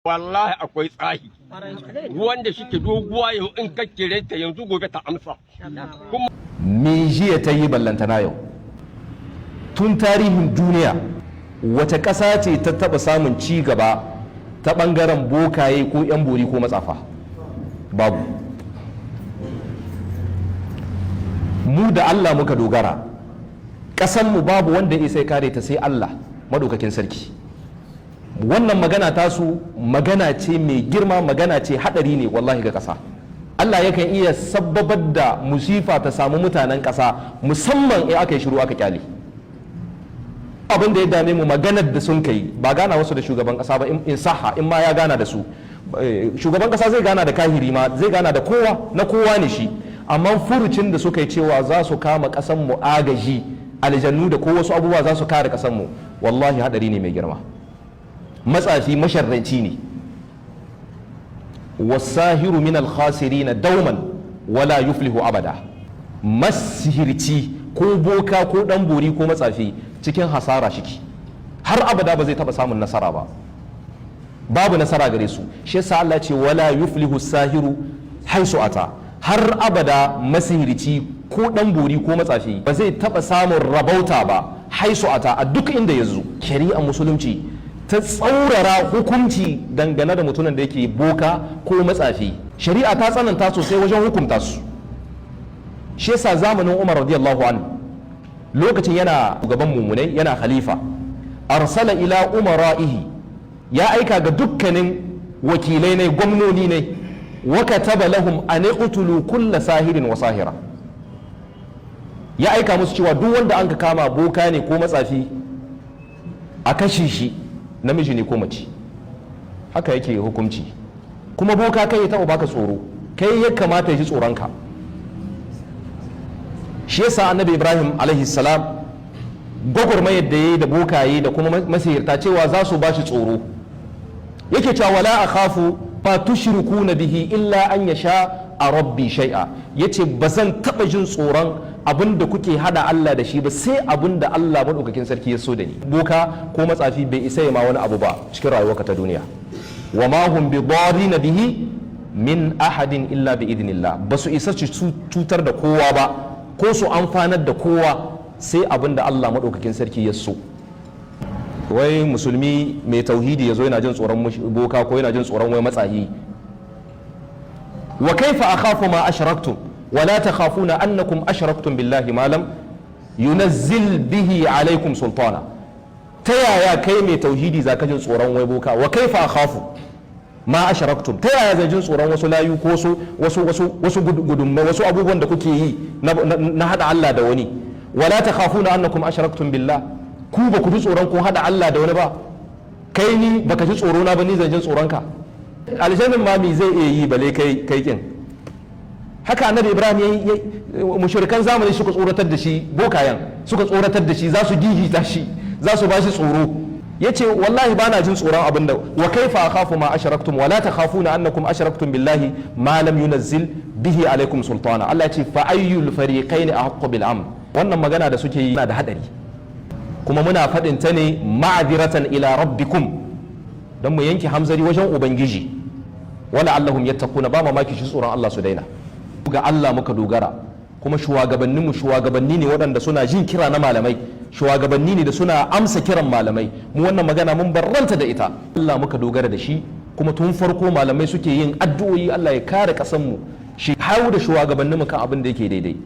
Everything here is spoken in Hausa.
wallahi akwai tsahi wanda shike doguwa yau in ka kire ta yanzu gobe ta amsa kuma me jiya ta yi ballantana yau tun tarihin duniya wace ƙasa ce ta taɓa samun ci gaba ta ɓangaren bokaye ko 'yan bori ko matsafa? Babu. Mu da Allah muka dogara, ƙasanmu babu wanda ya sai kare ta sai Allah maɗaukakin sarki. Wannan magana tasu magana ce mai girma, magana ce haɗari ne wallahi ga ƙasa. Allah yakan iya sabbabar da musifa ta samu mutanen ƙasa, musamman in aka yi shiru aka kyale. Abin da ya dame mu maganar da sun kai ba gana wasu da shugaban ƙasa ba, in saha in ma ya gana da su. Shugaban ƙasa zai gana da kahiri ma, zai gana da kowa, na kowa ne shi. Amma furucin da suka yi cewa za su kama ƙasan mu agaji, aljannu da ko wasu abubuwa za su kare ƙasan mu, wallahi haɗari ne mai girma. Matsafi masharranci ne. Wasahiru min al-khasirin dauman wala yuflihu abada. Masihirci ko boka ko dan bori ko matsafi cikin hasara shiki, har abada ba zai taba samun nasara ba, babu nasara gare su. Shi yasa Allah ce wala yuflihu sahiru haisu ata, har abada masihirci ko dan bori ko matsafi ba zai taba samun rabauta ba haisu ata, a duk inda ya zo. Shari'ar musulunci ta tsaurara hukunci dangane da mutumin da yake boka ko matsafi. Shari'a ta tsananta sosai wajen hukunta su. Shi yasa zamanin Umar radiyallahu anhu, lokacin yana gaban mummunai, yana khalifa, arsala ila umara'ihi, ya aika ga dukkanin wakilai ne, gwamnoni ne, wa kataba lahum an iqtulu kulla sahirin wa sahira. Ya aika musu cewa duk wanda an ka kama boka ne ko matsafi a kashe shi, namiji ne ko mace. Haka yake hukunci. Kuma boka kai ya taɓa baka tsoro, kai ya kamata ya ji tsoronka. Shi yasa annabi Ibrahim alaihi salam gwagwarmayar da ya yi da bokaye da kuma masihirta cewa za su ba shi tsoro, yake cewa wala akhafu fa tushrikuna bihi illa an yasha a rabbi shay'a. Yace ba zan taɓa jin tsoron abin da kuke hada Allah da shi ba sai abin da Allah madaukakin sarki ya so da ni. Boka ko matsafi bai isa ya ma wani abu ba cikin rayuwarka ta duniya. Wa ma hum bi darina bihi min ahadin illa bi idnillah. Ba su isa su cutar da kowa ba ko su amfanar da kowa sai abin da Allah maɗaukakin sarki ya so. Wai musulmi mai tauhidi ya zo yana jin tsoron boka ko yana jin tsoron wai matsahi. Wa kaifa akhafu ma ashraktum wa la takhafuna annakum ashraktum billahi ma lam yunazzil bihi alaikum sultana. Ta yaya kai mai tauhidi zaka jin tsoron wai boka? Wa kaifa akhafu ma asharaktum, ta yaya zai jin tsoron wasu layu ko wasu gudunmai, wasu abubuwan da kuke yi na hada Allah da wani? Wala takhafuna annakum asharaktum billah, ku ba ku ji tsoron ko hada Allah da wani ba? Kai ni baka ji tsoro na ba, ni zan jin tsoron ka? Aljannin ma mi zai iya yi bale kai kin? Haka annabi Ibrahim yayi, mushrikan zamani suka tsoratar da shi, bokayen suka tsoratar da shi, za su gigita shi, za su ba shi tsoro. Yace wallahi bana jin tsoron abin da wa kaifa akhafu ma asharaktum wala takhafuna annakum asharaktum billahi ma lam yunazzil bihi alaikum sultana. Allah yace fa ayyul fariqaini ahqqu bil amn. Wannan magana da suke yi na da hadari, kuma muna faɗin ta ne ma'adiratan ila rabbikum, dan mu yanke hamzari wajen ubangiji, wala allahum yattaquna, ba mamaki shi tsoron Allah su daina. Ga Allah muka dogara, kuma shugabanninmu shugabanni ne waɗanda suna jin kira na malamai, shugabanni ne da suna amsa kiran malamai. Mu wannan magana mun barranta da ita. Allah muka dogara da shi, kuma tun farko malamai suke yin addu'o'i Allah ya kare ƙasanmu, shi hau da shugabanninmu kan abin da yake daidai.